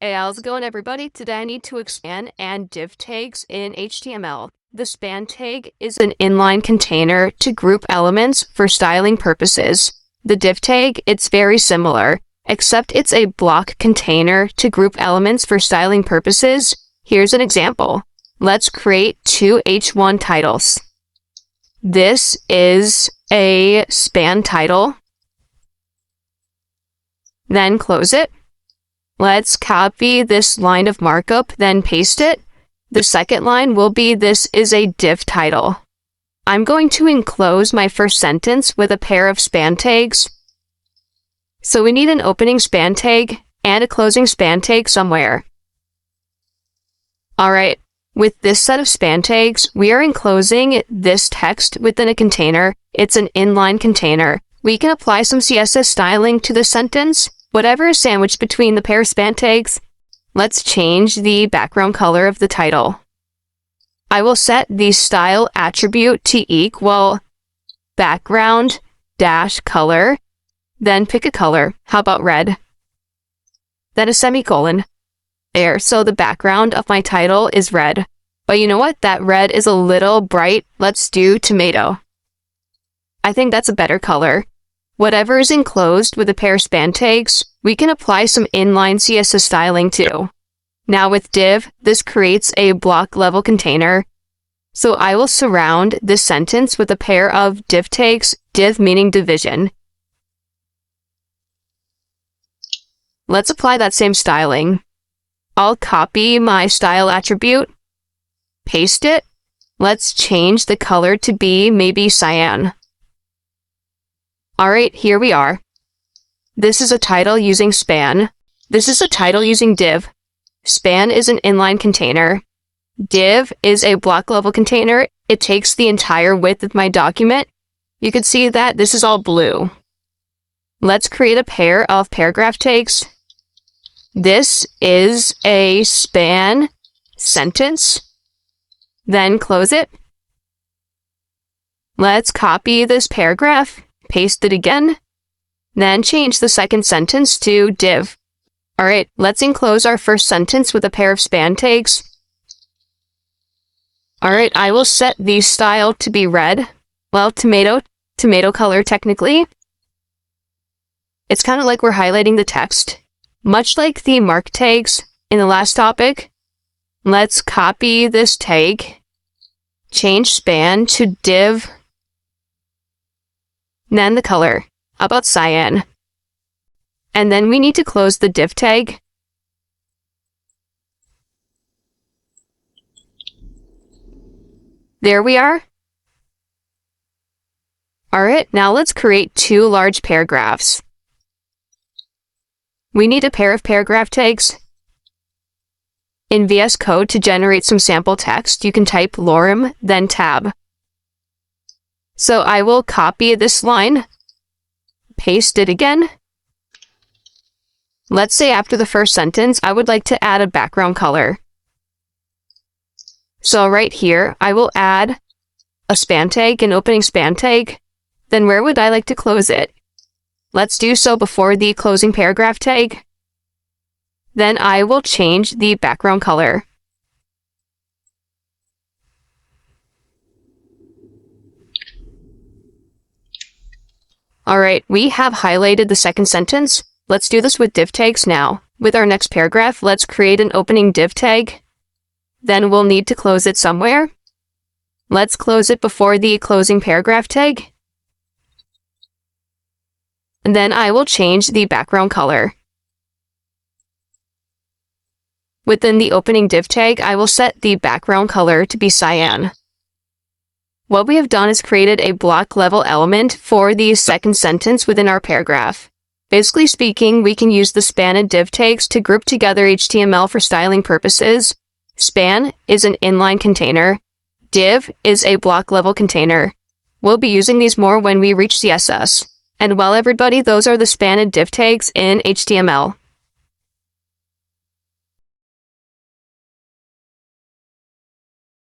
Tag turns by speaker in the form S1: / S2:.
S1: Hey, how's it going, everybody? Today I need to expand and div tags in HTML. The span tag is an inline container to group elements for styling purposes. The div tag, it's very similar, except it's a block container to group elements for styling purposes. Here's an example. Let's create two H1 titles. This is a span title. Then close it. Let's copy this line of markup, then paste it. The second line will be this is a div title. I'm going to enclose my first sentence with a pair of span tags. So we need an opening span tag and a closing span tag somewhere. Alright, with this set of span tags, we are enclosing this text within a container. It's an inline container. We can apply some CSS styling to the sentence. Whatever is sandwiched between the pair of span tags, let's change the background color of the title. I will set the style attribute to equal background dash color, then pick a color. How about red? Then a semicolon. There, so the background of my title is red. But you know what? That red is a little bright. Let's do tomato. I think that's a better color. Whatever is enclosed with a pair of span tags, we can apply some inline CSS styling too. Now with div, this creates a block level container. So I will surround this sentence with a pair of div tags, div meaning division. Let's apply that same styling. I'll copy my style attribute, paste it. Let's change the color to be maybe cyan. Alright, here we are. This is a title using span. This is a title using div. Span is an inline container. Div is a block level container. It takes the entire width of my document. You can see that this is all blue. Let's create a pair of paragraph tags. This is a span sentence. Then close it. Let's copy this paragraph. Paste it again, then change the second sentence to div. Alright, let's enclose our first sentence with a pair of span tags. Alright, I will set the style to be red. Well, tomato color technically. It's kind of like we're highlighting the text. Much like the mark tags in the last topic, let's copy this tag, change span to div, then the color. How about cyan? And then we need to close the div tag. There we are. Alright, now let's create two large paragraphs. We need a pair of paragraph tags. In VS Code, to generate some sample text, you can type lorem, then tab. So I will copy this line, paste it again. Let's say after the first sentence, I would like to add a background color. So right here, I will add a span tag, an opening span tag. Then where would I like to close it? Let's do so before the closing paragraph tag. Then I will change the background color. Alright, we have highlighted the second sentence. Let's do this with div tags now. With our next paragraph, let's create an opening div tag. Then we'll need to close it somewhere. Let's close it before the closing paragraph tag. And then I will change the background color. Within the opening div tag, I will set the background color to be cyan. What we have done is created a block level element for the second sentence within our paragraph. Basically speaking, we can use the span and div tags to group together HTML for styling purposes. Span is an inline container. Div is a block level container. We'll be using these more when we reach CSS. And well, everybody, those are the span and div tags in HTML.